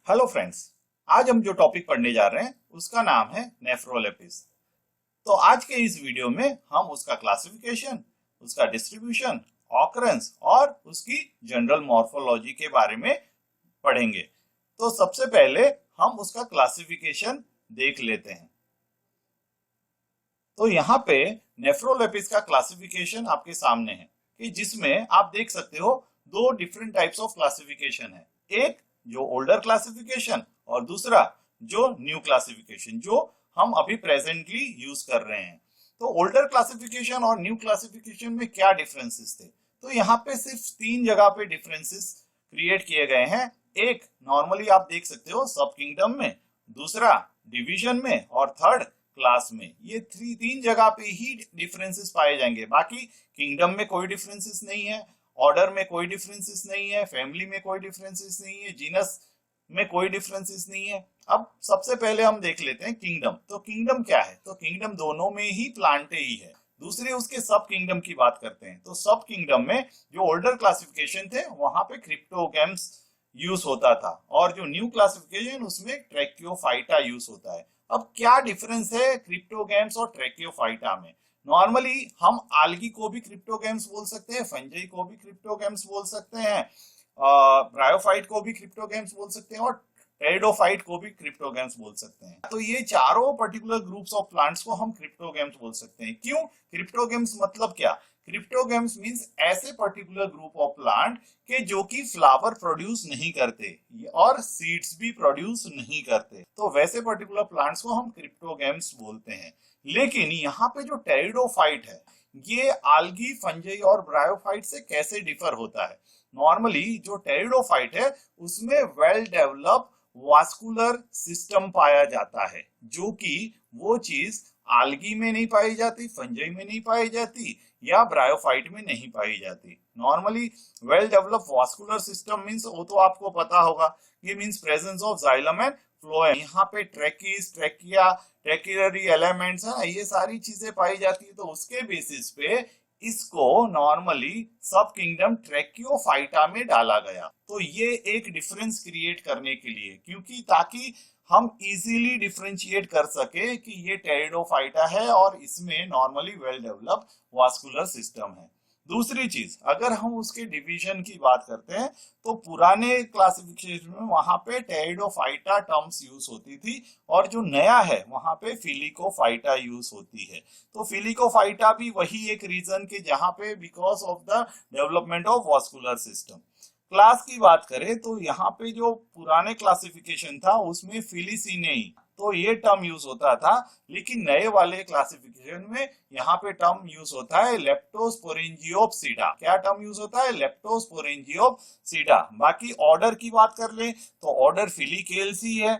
Hello friends. आज हम जो टॉपिक पढ़ने जा रहे हैं उसका नाम है नेफ्रोलेपिस। तो आज के इस वीडियो में हम उसका क्लासिफिकेशन, उसका डिस्ट्रीब्यूशन, ऑकरेंस और उसकी जनरल मॉर्फोलॉजी के बारे में पढ़ेंगे। तो सबसे पहले हम उसका क्लासिफिकेशन देख लेते हैं। तो यहाँ पे नेफ्रोलेपिस का क्लासिफिकेशन आपके सामने है कि जिसमें आप देख सकते हो दो डिफरेंट टाइप्स ऑफ क्लासिफिकेशन है। एक जो ओल्डर क्लासिफिकेशन और दूसरा जो न्यू क्लासिफिकेशन जो हम अभी प्रेजेंटली यूज कर रहे हैं। तो ओल्डर क्लासिफिकेशन और न्यू क्लासिफिकेशन में क्या डिफरेंसेस थे? तो यहाँ पे सिर्फ 3 जगह पे डिफरेंसेस क्रिएट किए गए हैं। एक नॉर्मली आप देख सकते हो सब किंगडम में, दूसरा डिवीजन में और थर्ड क्लास में। ये तीन जगह पे ही डिफरेंसेस पाए जाएंगे। बाकी किंगडम में कोई डिफरेंसेस नहीं है, ऑर्डर में कोई डिफरेंसेस नहीं है, फैमिली में कोई डिफरेंसेस नहीं है, जीनस में कोई डिफरेंसेस नहीं है। अब सबसे पहले हम देख लेते हैं किंगडम। तो किंगडम क्या है? तो किंगडम दोनों में ही प्लांटे ही है। दूसरे उसके सब किंगडम की बात करते हैं। तो सब किंगडम में जो ओल्डर क्लासिफिकेशन थे वहां पे क्रिप्टोगैम्स यूज होता था और जो न्यू क्लासिफिकेशन उसमें ट्रैकियोफाइटा यूज होता है। अब क्या डिफरेंस है क्रिप्टोगैम्स और ट्रैकियोफाइटा में? नॉर्मली हम आल्गी को भी क्रिप्टोगैम्स बोल सकते हैं, फंजाई को भी क्रिप्टोगैम्स बोल सकते हैं, ब्रायोफाइट को भी क्रिप्टोगैम्स बोल सकते हैं और टेरिडोफाइट को भी क्रिप्टोगैम्स बोल सकते हैं। तो ये चारों पर्टिकुलर ग्रुप्स ऑफ प्लांट्स को हम क्रिप्टोगैम्स बोल सकते हैं। क्यों क्रिप्टोगैम्स? मतलब क्या? क्रिप्टोगैम्स मींस ऐसे पर्टिकुलर ग्रुप ऑफ प्लांट के जो कि फ्लावर प्रोड्यूस नहीं करते और सीड्स भी प्रोड्यूस नहीं करते। तो वैसे पर्टिकुलर प्लांट्स को हम क्रिप्टोगैम्स बोलते हैं। लेकिन यहाँ पे जो टेरिडोफाइट है ये आल्गी, फंजाई और ब्रायोफाइट से कैसे डिफर होता है? नॉर्मली जो टेरिडोफाइट है उसमें वेल डेवलप्ड वास्कुलर सिस्टम पाया जाता है, जो कि वो चीज आल्गी में नहीं पाई जाती, फंजाई में नहीं पाई जाती या ब्रायोफाइट में नहीं पाई जाती। Normally well developed vascular system means वो तो आपको पता होगा, ये means presence of xylem and phloem. यहाँ पे ट्रैकीज, ट्रैकिया, ट्रैकिलरी एलिमेंट्स है, ये सारी चीजें पाई जाती है। तो उसके बेसिस पे इसको नॉर्मली सब किंगडम ट्रैकियोफाइटा में डाला गया। तो ये एक डिफरेंस क्रिएट करने के लिए, क्योंकि ताकि हम इजीली डिफरेंशिएट कर सके कि ये टेरिडोफाइटा है और इसमें normally well developed vascular system है। दूसरी चीज, अगर हम उसके डिवीजन की बात करते हैं तो पुराने क्लासिफिकेशन में वहां पे टेरिडोफाइटा टर्म्स यूज होती थी और जो नया है वहां पे फिलिकोफाइटा यूज होती है। तो फिलिकोफाइटा भी वही एक रीजन के जहां पे because of the development of vascular system. Class की बात करें तो यहाँ पे जो पुराने क्लासिफिकेशन था उसमें फिलिसिनेई तो ये टर्म यूज होता था, लेकिन नए वाले क्लासिफिकेशन में यहाँ पे टर्म यूज होता है लेप्टोस्पोरेंजियोप्सिडा। क्या टर्म यूज होता है? लेप्टोस्पोरेंजियोप्सिडा। बाकी ऑर्डर की बात कर ले तो ऑर्डर फिलिकेल्सी है,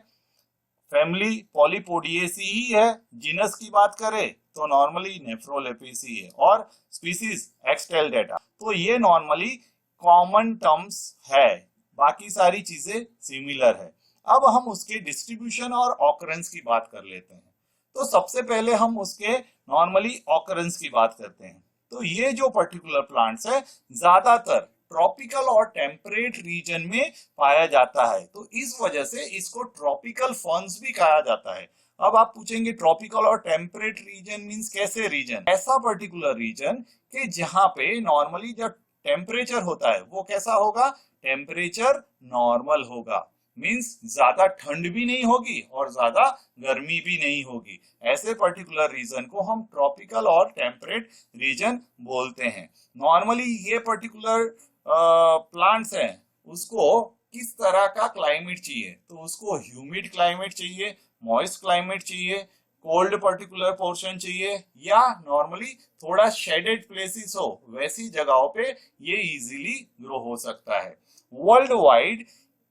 फैमिली पॉलीपोडिएसी ही है। जीनस की बात करें तो नॉर्मली नेफ्रोलेपिसी है और स्पीसीज एक्सटेलडेटा। तो ये नॉर्मली कॉमन टर्म्स है, बाकी सारी चीजें सिमिलर है। अब हम उसके डिस्ट्रीब्यूशन और ऑकरेंस की बात कर लेते हैं। तो सबसे पहले हम उसके नॉर्मली ऑकरेंस की बात करते हैं। तो ये जो पर्टिकुलर प्लांट्स है ज्यादातर ट्रॉपिकल और टेम्परेट रीजन में पाया जाता है, तो इस वजह से इसको ट्रॉपिकल फर्न्स भी कहा जाता है। अब आप पूछेंगे ट्रॉपिकल और टेम्परेट रीजन मींस कैसे रीजन? ऐसा पर्टिकुलर रीजन कि जहां पे नॉर्मली जब टेम्परेचर होता है वो कैसा होगा? टेम्परेचर नॉर्मल होगा, मींस ज्यादा ठंड भी नहीं होगी और ज्यादा गर्मी भी नहीं होगी। ऐसे पर्टिकुलर रीजन को हम ट्रॉपिकल और टेम्परेट रीजन बोलते हैं। नॉर्मली ये पर्टिकुलर प्लांट्स हैं उसको किस तरह का क्लाइमेट चाहिए? तो उसको ह्यूमिड क्लाइमेट चाहिए, मॉइस्ट क्लाइमेट चाहिए, कोल्ड पर्टिकुलर पोर्शन चाहिए या नॉर्मली थोड़ा शेडेड प्लेसेस हो, वैसी जगहों पे ये इजीली ग्रो हो सकता है। वर्ल्ड वाइड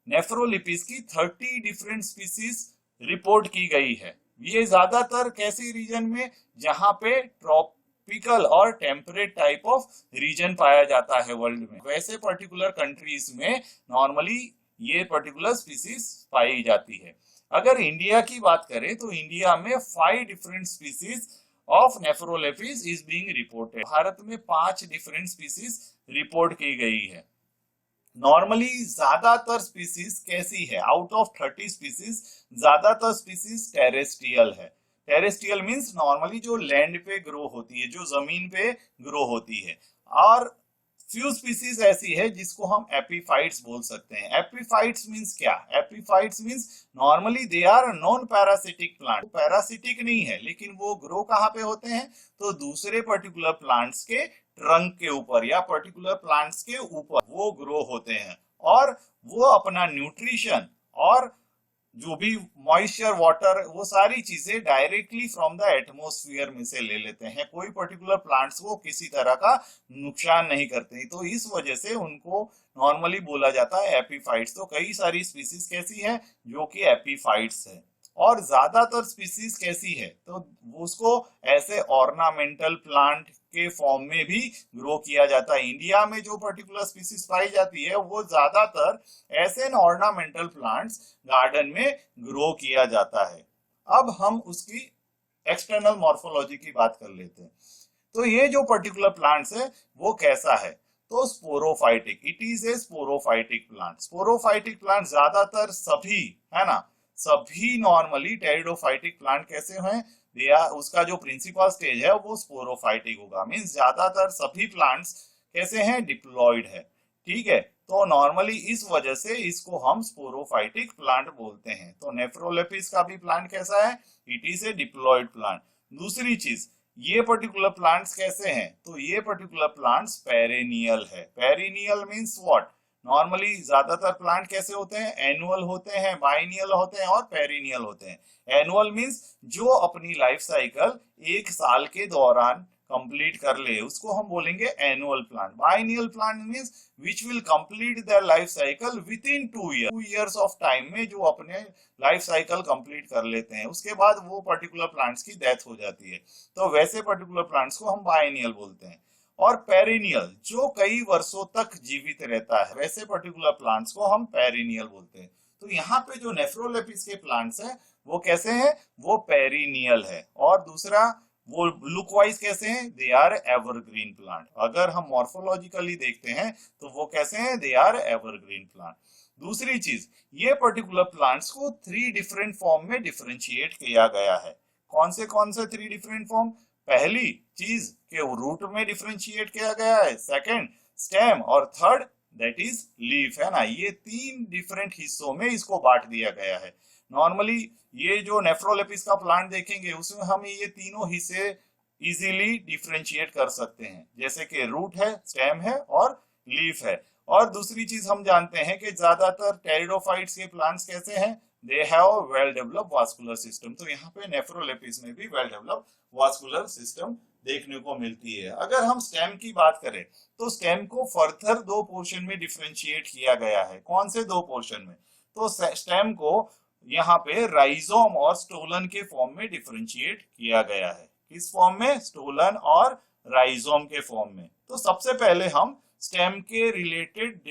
नेफ्रोलिपिस की 30 डिफरेंट स्पीसीज रिपोर्ट की गई है। ये ज्यादातर कैसे रीजन में? जहां पे ट्रॉपिकल और टेम्परेट टाइप ऑफ रीजन पाया जाता है वर्ल्ड में, वैसे पर्टिकुलर कंट्रीज में नॉर्मली ये पर्टिकुलर स्पीसीज पाई जाती है। अगर इंडिया की बात करें तो इंडिया में 5 different species of nephrolepis is being reported. Bharat में 5 डिफरेंट स्पीसीज रिपोर्ट की गई है। नॉर्मली ज्यादातर स्पीसीज कैसी है, आउट ऑफ 30 स्पीसीज ज्यादातर स्पीसीज टेरेस्ट्रियल है। टेरेस्ट्रियल मींस नॉर्मली जो लैंड पे ग्रो होती है, जो जमीन पे ग्रो होती है। और फ्यू स्पीसीज ऐसी है जिसको हम एपीफाइट्स बोल सकते हैं। एपीफाइट्स मींस क्या? Epiphytes means normally they are non parasitic plant. Parasitic नहीं है, लेकिन वो ग्रो कहाँ पे होते हैं? तो दूसरे पर्टिकुलर प्लांट्स के ट्रंक के ऊपर या पर्टिकुलर प्लांट्स के ऊपर वो ग्रो होते हैं, और वो अपना न्यूट्रिशन और जो भी मॉइस्चर, वाटर, वो सारी चीजें डायरेक्टली फ्रॉम द एटमॉस्फेयर में से ले लेते हैं। कोई पर्टिकुलर प्लांट्स को किसी तरह का नुकसान नहीं करते, तो इस वजह से उनको नॉर्मली बोला जाता है एपीफाइट्स। तो कई सारी स्पीसीज कैसी है जो कि एपीफाइट्स है, और ज्यादातर स्पीसीज कैसी है तो उसको ऐसे ऑर्नामेंटल प्लांट के फॉर्म में भी ग्रो किया जाता है। इंडिया में जो पर्टिकुलर स्पीसीज पाई जाती है वो ज्यादातर ऐसे ऑर्नामेंटल प्लांट्स गार्डन में ग्रो किया जाता है। अब हम उसकी एक्सटर्नल मॉर्फोलॉजी की बात कर लेते हैं। तो ये जो पर्टिकुलर प्लांट्स है वो कैसा है? तो sporophytic, it is A sporophytic plant. Sporophytic plant ज्यादातर सभी, है ना, सभी नॉर्मली टेरिडोफाइटिक प्लांट कैसे हैं? उसका जो प्रिंसिपल स्टेज है वो स्पोरोफाइटिक होगा। मींस ज्यादातर सभी प्लांट्स कैसे हैं? डिप्लॉयड है। ठीक है, तो नॉर्मली इस वजह से इसको हम स्पोरोफाइटिक प्लांट बोलते हैं। तो नेफ्रोलेपिस का भी प्लांट कैसा है? It is a diploid plant. दूसरी चीज, ये पर्टिकुलर प्लांट्स कैसे हैं? तो ये पर्टिकुलर प्लांट्स पेरेनियल है। Perennial means what? नॉर्मली ज्यादातर प्लांट कैसे होते हैं? एनुअल होते हैं, बाइनियल होते हैं और पेरिनियल होते हैं। एनुअल मींस जो अपनी लाइफ साइकिल एक साल के दौरान कंप्लीट कर ले उसको हम बोलेंगे annual plant. Biennial plant means which will complete their life cycle with in 2 years of time में, जो अपने लाइफ साइकिल कंप्लीट कर लेते हैं, उसके बाद वो पर्टिकुलर प्लांट्स की डेथ हो जाती है। तो वैसे पर्टिकुलर प्लांट्स को हम बाइनियल बोलते हैं। और पेरिनियल जो कई वर्षों तक जीवित रहता है, वैसे पर्टिकुलर प्लांट्स को हम पेरिनियल बोलते हैं। तो यहाँ पे जो नेफ्रोलेपिस के प्लांट्स हैं वो कैसे हैं? वो पेरिनियल है। और दूसरा, वो लुक वाइज कैसे हैं? They are evergreen plant. अगर हम मॉर्फोलॉजिकली देखते हैं तो वो कैसे हैं? They are evergreen plant. दूसरी चीज, ये पर्टिकुलर प्लांट्स को 3 डिफरेंट फॉर्म में डिफरेंशिएट किया गया है। कौन से 3 डिफरेंट फॉर्म? पहली चीज के रूट में डिफरेंशिएट किया गया है, सेकंड स्टेम, और थर्ड दैट इज लीफ, है ना। ये 3 डिफरेंट हिस्सों में इसको बांट दिया गया है। नॉर्मली ये जो नेफ्रोलेपिस का प्लांट देखेंगे उसमें हम ये तीनों हिस्से इजीली डिफरेंशिएट कर सकते हैं, जैसे कि रूट है, स्टेम है और लीफ है। और दूसरी चीज हम जानते हैं कि ज्यादातर टेरिडोफाइट्स के प्लांट्स कैसे हैं? They have well developed vascular system. तो यहाँ पे नेफ्रोलेपिस में भी वेल डेवलप्ड वास्कुलर सिस्टम देखने को मिलती है। अगर हम स्टेम की बात करें तो स्टेम को फर्दर 2 पोर्शन में डिफरेंशिएट किया गया है। कौन से 2 पोर्शन में? तो स्टेम को यहाँ पे राइजोम और स्टोलन के फॉर्म में डिफरेंशिएट किया गया है। किस फॉर्म में? स्टोलन और राइजोम के फॉर्म में। तो सबसे पहले हम स्टेम के रिलेटेड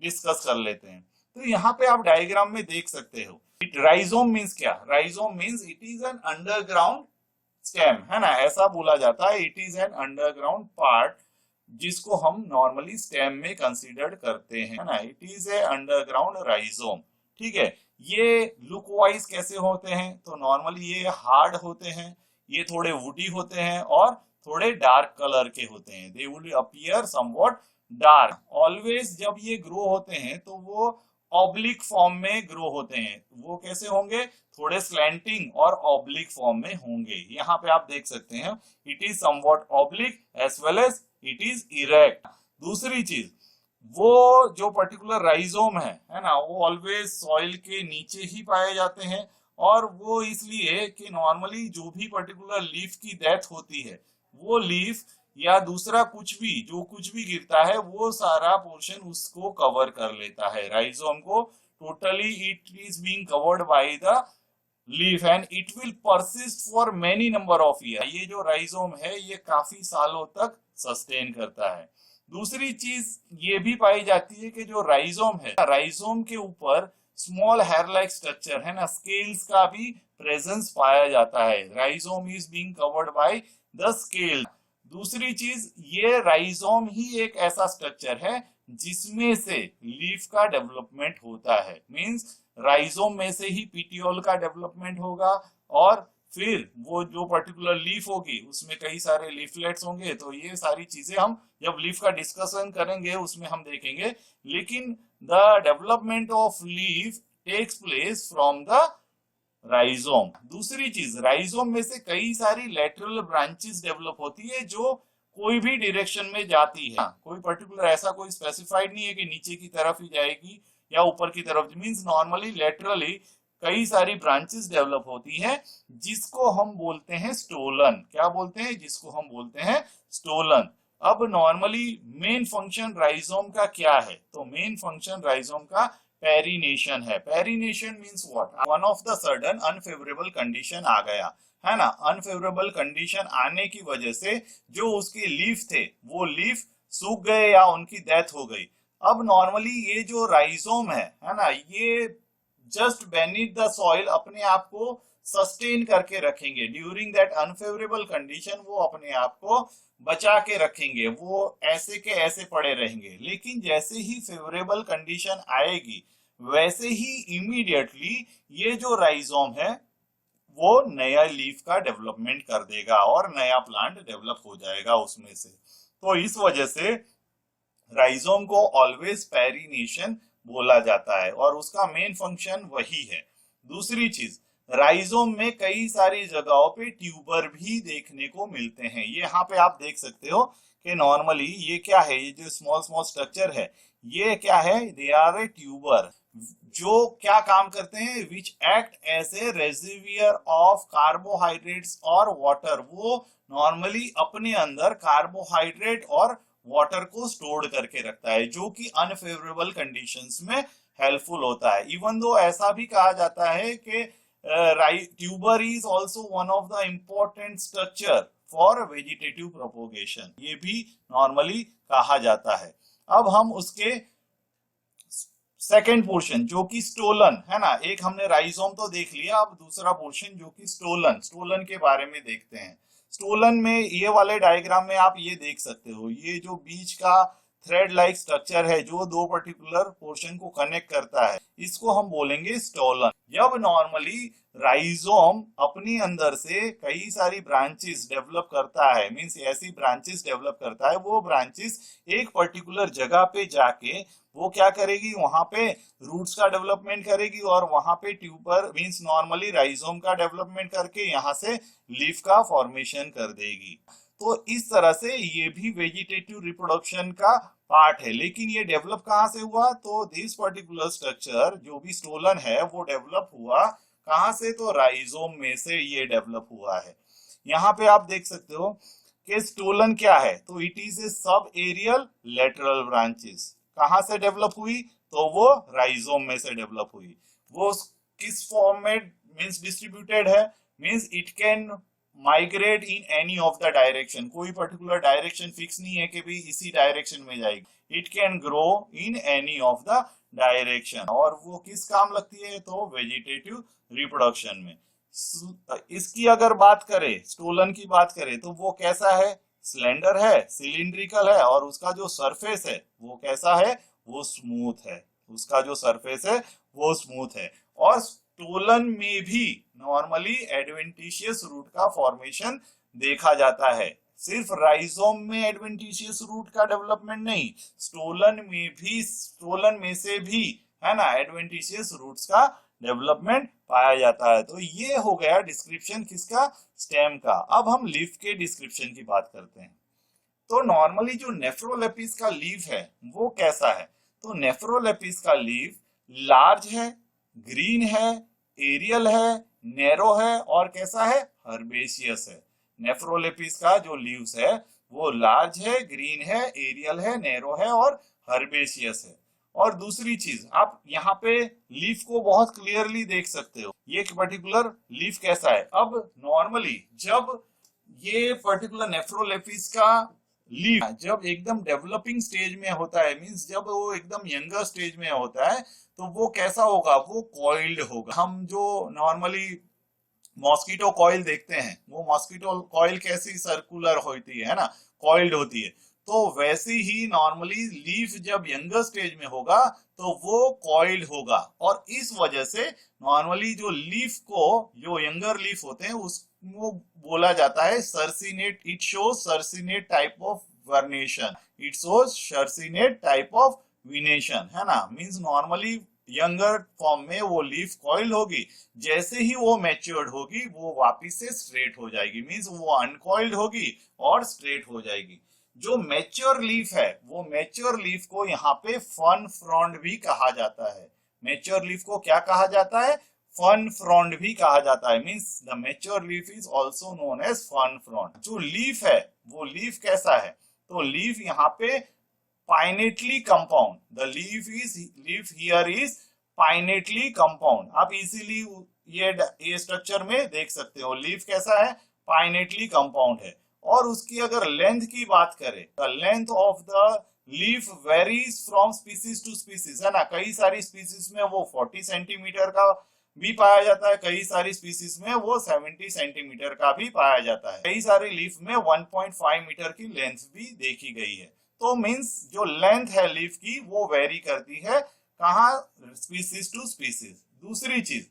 डिस्कस कर लेते हैं। तो यहाँ पे आप डायग्राम में देख सकते हो, राइजोम मीन्स क्या? Rhizome means it is an underground stem, है ना, ऐसा बोला जाता है। It is an underground part जिसको हम नॉर्मली स्टेम में कंसीडर्ड करते हैं, है ना। It is A underground rhizome. ठीक है, ये लुक वाइज कैसे होते हैं? तो नॉर्मली ये हार्ड होते हैं, ये थोड़े वुडी होते हैं और थोड़े डार्क कलर के होते हैं। They will appear somewhat dark. Always जब ये ग्रो होते हैं तो वो ऑब्लिक फॉर्म में ग्रो होते हैं। वो कैसे होंगे? थोड़े स्लैंटिंग और ऑब्लिक फॉर्म में होंगे। यहाँ पे आप देख सकते हैं it is somewhat oblique as well as it is erect. दूसरी चीज, वो जो पर्टिकुलर राइजोम है ना, वो ऑलवेज सॉइल के नीचे ही पाए जाते हैं। और वो इसलिए कि नॉर्मली जो भी पर्टिकुलर लीफ की डेथ होती है, वो लीफ या दूसरा कुछ भी गिरता है वो सारा पोर्शन उसको कवर कर लेता है। राइजोम को totally it is being covered by the leaf and it will persist for many number of year. ये जो राइजोम है ये काफी सालों तक सस्टेन करता है। दूसरी चीज ये भी पाई जाती है कि जो राइजोम है, राइजोम के ऊपर स्मॉल हेयर लाइक स्ट्रक्चर है ना, स्केल्स का भी प्रेजेंस पाया जाता है। Rhizome is being covered by the scale. दूसरी चीज, ये राइजोम ही एक ऐसा स्ट्रक्चर है जिसमें से लीफ का डेवलपमेंट होता है। मींस राइजोम में से ही पीटियोल का डेवलपमेंट होगा और फिर वो जो पर्टिकुलर लीफ होगी उसमें कई सारे लीफलेट्स होंगे। तो ये सारी चीजें हम जब लीफ का डिस्कशन करेंगे उसमें हम देखेंगे। लेकिन the development of leaf takes place from the rhizome. दूसरी चीज, राइजोम में से कई सारी लेटरल ब्रांचेस डेवलप होती है जो कोई भी डायरेक्शन में जाती है। कोई पर्टिकुलर ऐसा कोई स्पेसिफाइड नहीं है कि नीचे की तरफ ही जाएगी या ऊपर की तरफ। मींस नॉर्मली लेटरली कई सारी ब्रांचेस डेवलप होती हैं जिसको हम बोलते हैं स्टोलन। क्या बोलते हैं? जिसको हम बोलते हैं स्टोलन। अब नॉर्मली मेन फंक्शन राइजोम का क्या है? तो मेन फंक्शन राइजोम का पेरिनेशन है। Perennation means what? One of the sudden unfavourable condition आ गया है ना। अनफेवरेबल कंडीशन आने की वजह से जो उसके लीफ थे वो लीफ सूख गए या उनकी डेथ हो गई। अब नॉर्मली ये जो राइजोम है ना, ये जस्ट बेनीथ द सॉइल अपने आप को सस्टेन करके रखेंगे ड्यूरिंग दैट अनफेवरेबल कंडीशन। वो अपने आप को बचा के रखेंगे, वो ऐसे के ऐसे पड़े रहेंगे। लेकिन जैसे ही फेवरेबल कंडीशन आएगी वैसे ही इमीडिएटली ये जो राइजोम है वो नया लीफ का डेवलपमेंट कर देगा और नया प्लांट डेवलप हो जाएगा उसमें से। तो इस वजह से राइजोम को ऑलवेज पेरिनेशन बोला जाता है और उसका मेन फंक्शन वही है। दूसरी चीज, राइजोम में कई सारी जगहों पे ट्यूबर भी देखने को मिलते हैं। ये यहाँ पे आप देख सकते हो कि नॉर्मली ये क्या है, ये जो स्मॉल स्मॉल स्ट्रक्चर है ये क्या है? दे आर ए ट्यूबर जो क्या काम करते हैं? Which act as a reservoir of carbohydrates और वाटर। वो नॉर्मली अपने अंदर कार्बोहाइड्रेट और वाटर को स्टोर करके रखता है जो कि अनफेवरेबल कंडीशंस में हेल्पफुल होता है। इवन दो ऐसा भी कहा जाता है कि tuber is also one of the important structure for vegetative propagation, ये भी नॉर्मली कहा जाता है। अब हम उसके सेकेंड पोर्शन जो कि स्टोलन है ना, एक हमने राइजोम तो देख लिया, अब दूसरा पोर्शन जो कि स्टोलन के बारे में देखते हैं। स्टोलन में ये वाले डायग्राम में आप ये देख सकते हो, ये जो बीच का थ्रेड लाइक स्ट्रक्चर है जो दो पर्टिकुलर पोर्शन को कनेक्ट करता है, इसको हम बोलेंगे स्टोलन। जब नॉर्मली राइजोम अपनी अंदर से कई सारी ब्रांचेस डेवलप करता है, मींस ऐसी ब्रांचेस डेवलप करता है, वो ब्रांचेस एक पर्टिकुलर जगह पे जाके वो क्या करेगी? वहां पे रूट्स का डेवलपमेंट करेगी और वहां पे ट्यूबर मींस नॉर्मली राइजोम का डेवलपमेंट करके यहाँ से लीफ का फॉर्मेशन कर देगी। तो इस तरह से ये भी वेजिटेटिव रिप्रोडक्शन का पार्ट है। लेकिन ये डेवलप कहाँ से हुआ? तो दिस पर्टिकुलर स्ट्रक्चर जो भी स्टोलन है वो डेवलप हुआ कहाँ से? तो राइजोम में से ये डेवलप हुआ है। यहाँ पे आप देख सकते हो कि स्टोलन क्या है? तो it is A sub aerial lateral branches. कहाँ से डेवलप हुई? तो वो राइजोम में से डेवलप हुई। वो किस फॉर्म में मींस डिस्ट्रीब्यूटेड है? Means it can migrate in any of the direction. कोई पर्टिकुलर डायरेक्शन फिक्स नहीं है कि भी इसी डायरेक्शन में जाएगी। It can grow in any of the direction. और वो किस काम लगती है? तो वेजिटेटिव रिप्रोडक्शन में। इसकी अगर बात करें, स्टोलन की बात करें, तो वो कैसा है? स्लेंडर है, सिलिंड्रिकल है और उसका जो सरफेस है वो कैसा है? वो स्मूथ है। उसका जो सरफेस है वो स्मूथ है। और स्टोलन में भी नॉर्मली एडवेंटिशियस रूट का फॉर्मेशन देखा जाता है। सिर्फ राइजोम में एडवेंटिशियस रूट का डेवलपमेंट नहीं, स्टोलन में से भी है ना एडवेंटिशियस रूट्स का डेवलपमेंट पाया जाता है। तो ये हो गया डिस्क्रिप्शन किसका? स्टेम का। अब हम लीफ के डिस्क्रिप्शन की बात करते हैं। तो नॉर्मली जो नेफ्रोलेपिस का लीफ है वो कैसा है? तो नेफ्रोलेपिस का लीफ लार्ज है, ग्रीन है, एरियल है, नैरो है और कैसा है? हर्बेशियस है। नेफ्रोलेपिस का जो लीव्स है वो लार्ज है, ग्रीन है, एरियल है, नैरो है और हर्बेशियस है। और दूसरी चीज, आप यहाँ पे लीफ को बहुत क्लियरली देख सकते हो, ये पर्टिकुलर लीफ कैसा है। अब नॉर्मली जब ये पर्टिकुलर नेफ्रोलेपिस का लीफ जब एकदम डेवलपिंग स्टेज में होता है, मींस जब वो एकदम यंगर स्टेज में होता है, तो वो कैसा होगा? वो कॉइल्ड होगा। हम जो नॉर्मली मॉस्किटो कॉइल देखते हैं, वो मॉस्किटो कॉइल कैसी सर्कुलर होती है ना, कॉइल्ड होती है। तो वैसे ही नॉर्मली लीफ जब यंगर स्टेज में होगा तो वो कॉइल्ड होगा, और इस वजह से नॉर्मली जो लीफ को, जो यंगर लीफ होते हैं उसको बोला जाता है circinate. It shows circinate type of vernation, it shows circinate type of vernation, है ना। मींस नॉर्मली यंगर फॉर्म में वो लीफ कॉइल होगी, जैसे ही वो मैच्योर्ड होगी वो वापिस से स्ट्रेट हो जाएगी, मींस वो अनकॉइल्ड होगी और स्ट्रेट हो जाएगी। जो मैच्योर लीफ है, वो मैच्योर लीफ को यहाँ पे फन फ्रॉन्ड भी कहा जाता है। मैच्योर लीफ को क्या कहा जाता है? फन फ्रॉन्ड भी कहा जाता है, means the mature leaf is also known as fun frond. जो लीफ है वो लीफ कैसा है? तो लीफ यहाँ पे pinnately compound, the leaf here is pinnately compound। आप इजीली ये स्ट्रक्चर में देख सकते हो, लीफ कैसा है? pinnately compound है। और उसकी अगर लेंथ की बात करें, the length of the leaf varies from species to species, है ना। कई सारी स्पीसीज में वो 40 सेंटीमीटर का भी पाया जाता है, कई सारी स्पीसीज में वो 70 सेंटीमीटर का भी पाया जाता है, कई सारी लीफ में 1.5 मीटर की लेंथ भी देखी गई है। तो मींस जो लेंथ है लीफ की वो वेरी करती है, कहाँ? Species to species. दूसरी चीज,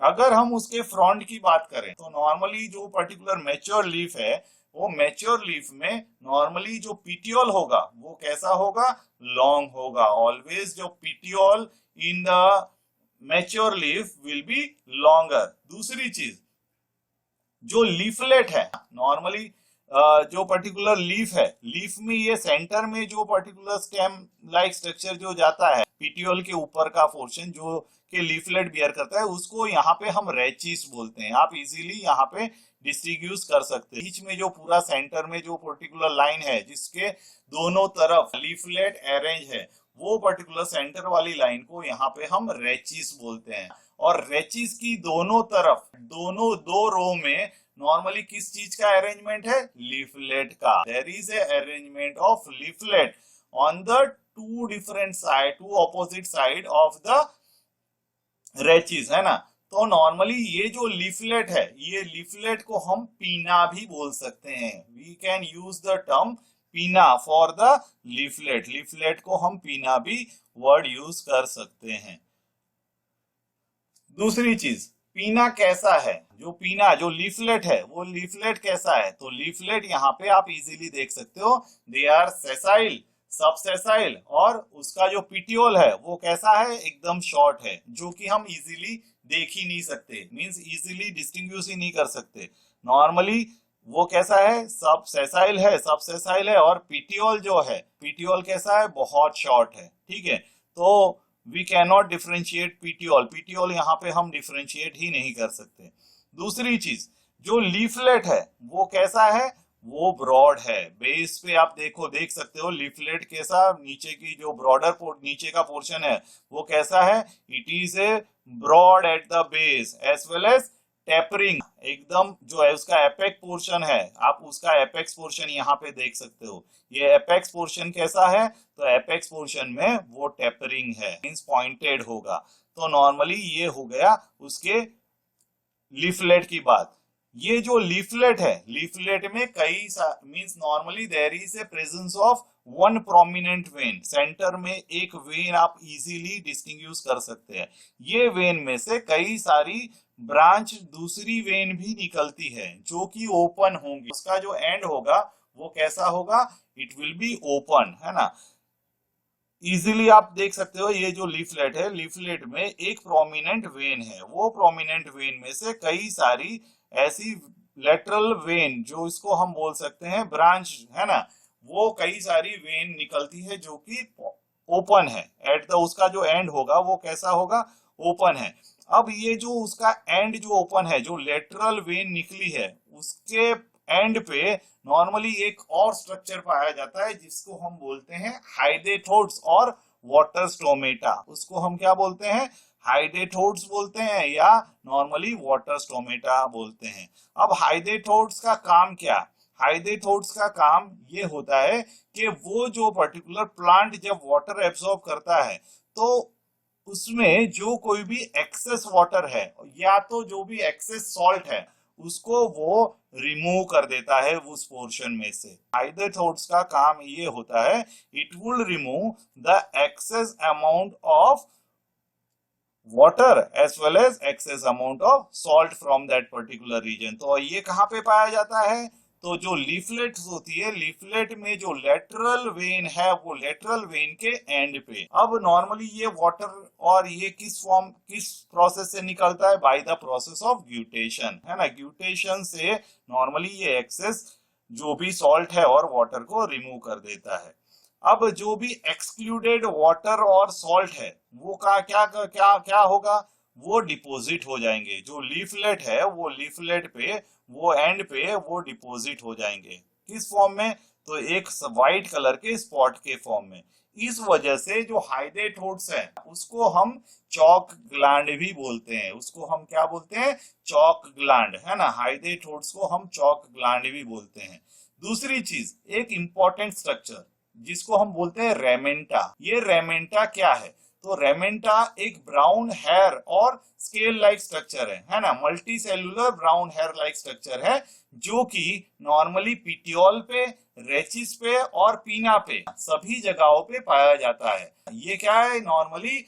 अगर हम उसके फ्रंट की बात करें तो नॉर्मली जो पर्टिकुलर मैच्योर लीफ है, वो मैच्योर लीफ में नॉर्मली जो पीटियोल होगा वो कैसा होगा? लॉन्ग होगा। ऑलवेज जो petiole in the mature leaf will be longer. दूसरी चीज, जो लीफलेट है नॉर्मली, जो पर्टिकुलर लीफ है, लीफ में ये सेंटर में जो पर्टिकुलर स्टेम लाइक स्ट्रक्चर जो जाता है, पीटियोल के ऊपर का पोर्शन जो के लीफलेट बियर करता है, उसको यहाँ पे हम रेचिस बोलते हैं। आप इजीली यहाँ पे डिस्ट्रीब्यूट कर सकते हैं। बीच में जो पूरा सेंटर में जो पर्टिकुलर लाइन है जिसके दोनों तरफ लीफलेट अरेंज है, वो पर्टिकुलर सेंटर वाली लाइन को यहाँ पे हम रेचिस बोलते हैं। और रेचिस की दोनों तरफ, दोनों दो रो में नॉर्मली किस चीज का अरेंजमेंट है? लीफलेट का। There is a arrangement of leaflet on the two different side, two opposite side of the rachis, है ना। तो नॉर्मली ये जो लीफलेट है, ये लीफलेट को हम पीना भी बोल सकते हैं। We can use the term pinna for the leaflet. Leaflet को हम पीना भी वर्ड यूज कर सकते हैं। दूसरी चीज, पीना कैसा है? जो पीना, जो लीफलेट है, वो लीफलेट कैसा है? तो लीफलेट यहाँ पे आप इजीली देख सकते हो, दे आर सेसाइल, सबसेसाइल, और उसका जो पीटियोल है वो कैसा है? एकदम शॉर्ट है, जो कि हम इजीली देख ही नहीं सकते, मींस इजीली डिस्टिंग्विश ही नहीं कर सकते। नॉर्मली वो कैसा है? सबसेसाइल है, सबसेसाइल है। और पीटियोल जो है, पीटियोल कैसा है? बहुत शॉर्ट है, ठीक है। तो we cannot differentiate petiole, petiole यहाँ पे हम डिफरेंशिएट ही नहीं कर सकते। दूसरी चीज, जो लीफलेट है वो कैसा है? वो ब्रॉड है। बेस पे आप देख सकते हो लीफलेट कैसा, नीचे की जो ब्रॉडर नीचे का पोर्शन है वो कैसा है? It is a broad at the base as well as tapering. एकदम जो है उसका एपेक्स पोर्शन है, आप उसका एपेक्स पोर्शन यहाँ पे देख सकते हो। ये एपेक्स पोर्शन कैसा है? तो एपेक्स पोर्शन में वो टेपरिंग है, मींस पॉइंटेड होगा। तो नॉर्मली ये हो गया उसके लीफलेट की बात। ये जो लीफलेट है, लीफलेट में कई means normally there is a presence of one prominent vein. Centre में एक वेन आप इजीली डिस्टिंग्विश कर सकते हैं। ये वेन में से कई सारी ब्रांच दूसरी वेन भी निकलती है जो कि ओपन होंगी। उसका जो एंड होगा वो कैसा होगा? इट विल बी ओपन, है ना। इजीली आप देख सकते हो, ये जो लीफलेट है, लीफलेट में एक प्रोमिनेंट वेन है, वो प्रोमिनेंट वेन में से कई सारी ऐसी लेटरल वेन, जो इसको हम बोल सकते हैं ब्रांच, है ना, वो कई सारी वेन निकलती है जो कि ओपन है। एट द उसका जो एंड होगा वो कैसा होगा? ओपन है। अब ये जो उसका एंड जो ओपन है, जो लेटरल वेन निकली है, उसके एंड पे नॉर्मली एक और स्ट्रक्चर पाया जाता है जिसको हम बोलते हैं हाइडेटोड्स और वाटर स्टोमेटा। उसको हम क्या बोलते हैं? हाइडेटोड्स बोलते हैं या नॉर्मली वाटर स्टोमेटा बोलते हैं। अब हाइडेटोड्स का काम क्या? हाइडेटोड्स का काम ये होता है कि वो जो पर्टिकुलर प्लांट जब वाटर एब्सॉर्ब करता है तो उसमें जो कोई भी एक्सेस वाटर है या तो जो भी एक्सेस सॉल्ट है उसको वो रिमूव कर देता है उस पोर्शन में से। हाइड्रोथोड्स का काम ये होता है, it will remove the excess amount of water as well as excess amount of salt from that particular region। तो ये कहाँ पे पाया जाता है? तो जो लीफलेट्स होती है, लीफलेट में जो लेटरल वेन है वो लेटरल वेन के एंड पे। अब नॉर्मली ये वाटर और ये किस प्रोसेस से निकलता है? By the process of guttation, है ना। ग्यूटेशन से नॉर्मली ये एक्सेस जो भी सॉल्ट है और वाटर को रिमूव कर देता है। अब जो भी एक्सक्लूडेड वाटर और सॉल्ट है वो का क्या क्या क्या होगा? वो डिपॉजिट हो जाएंगे। जो लीफलेट है वो लीफलेट पे वो एंड पे वो डिपॉजिट हो जाएंगे। किस फॉर्म में? तो एक व्हाइट कलर के स्पॉट के फॉर्म में। इस वजह से जो हाइड्रोथोड्स है उसको हम चॉक ग्लैंड भी बोलते हैं। उसको हम क्या बोलते हैं? चॉक ग्लैंड, है ना। हाइड्रोथोड्स को हम चॉक ग्लैंड भी बोलते हैं। दूसरी चीज, एक इंपॉर्टेंट स्ट्रक्चर जिसको हम बोलते हैं रेमेंटा। ये रेमेंटा क्या है? तो रेमेंटा एक ब्राउन हेयर और स्केल लाइक स्ट्रक्चर है ना। Multicellular brown hair like structure है जो कि नॉर्मली पिटियोल पे, रेचिस पे और पीना पे सभी जगहों पे पाया जाता है। ये क्या है? नॉर्मली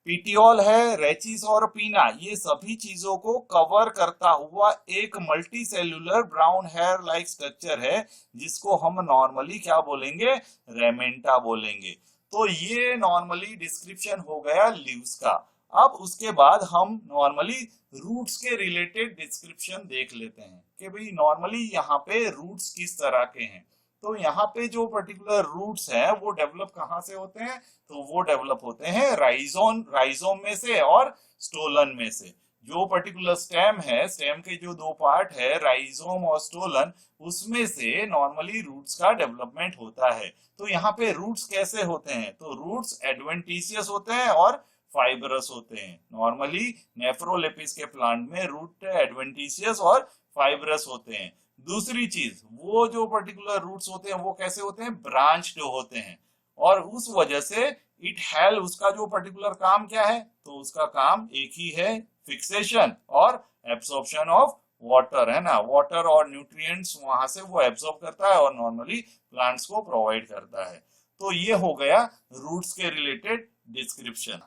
पीटियोल है, रेचिस और पीना, ये सभी चीजों को कवर करता हुआ एक multicellular brown hair like structure है जिसको हम नॉर्मली क्या बोलेंगे? रेमेंटा बोलेंगे। तो ये नॉर्मली डिस्क्रिप्शन हो गया लीव्स का। अब उसके बाद हम नॉर्मली रूट्स के रिलेटेड डिस्क्रिप्शन देख लेते हैं कि भाई नॉर्मली यहाँ पे रूट्स किस तरह के हैं। तो यहाँ पे जो पर्टिकुलर रूट्स हैं वो डेवलप कहाँ से होते हैं? तो वो डेवलप होते हैं राइजोम में से और स्टोलन में से। जो पर्टिकुलर स्टेम है, स्टेम के जो दो पार्ट है राइजोम और स्टोलन, उसमें से नॉर्मली रूट्स का डेवलपमेंट होता है। तो यहाँ पे रूट्स कैसे होते हैं? तो रूट्स एडवेंटिशियस होते हैं और फाइबरस होते हैं। नॉर्मली नेफ्रोलेपिस के प्लांट में रूट एडवेंटिशियस और फाइबरस होते हैं। दूसरी चीज, वो जो पर्टिकुलर रूट्स होते हैं वो कैसे होते हैं? ब्रांच्ड होते हैं। और उस वजह से इट हेल्प, उसका जो पर्टिकुलर काम क्या है? तो उसका काम एक ही है, फिक्सेशन और एब्सॉर्प्शन ऑफ वाटर, है ना। वाटर और न्यूट्रिएंट्स वहां से वो एब्सॉर्ब करता है और नॉर्मली प्लांट्स को प्रोवाइड करता है। तो ये हो गया रूट्स के रिलेटेड डिस्क्रिप्शन।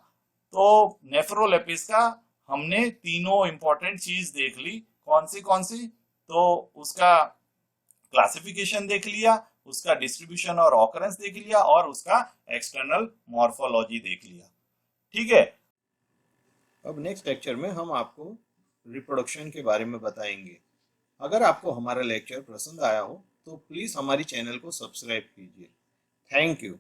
तो नेफ्रोलेपिस का हमने तीनों इंपॉर्टेंट चीज देख ली। कौन सी? तो उसका क्लासिफिकेशन देख लिया, उसका डिस्ट्रीब्यूशन और ऑकरेंस देख लिया और उसका एक्सटर्नल मॉर्फोलॉजी देख लिया। ठीक है। अब नेक्स्ट लेक्चर में हम आपको रिप्रोडक्शन के बारे में बताएंगे। अगर आपको हमारा लेक्चर पसंद आया हो तो प्लीज़ हमारी चैनल को सब्सक्राइब कीजिए। Thank you.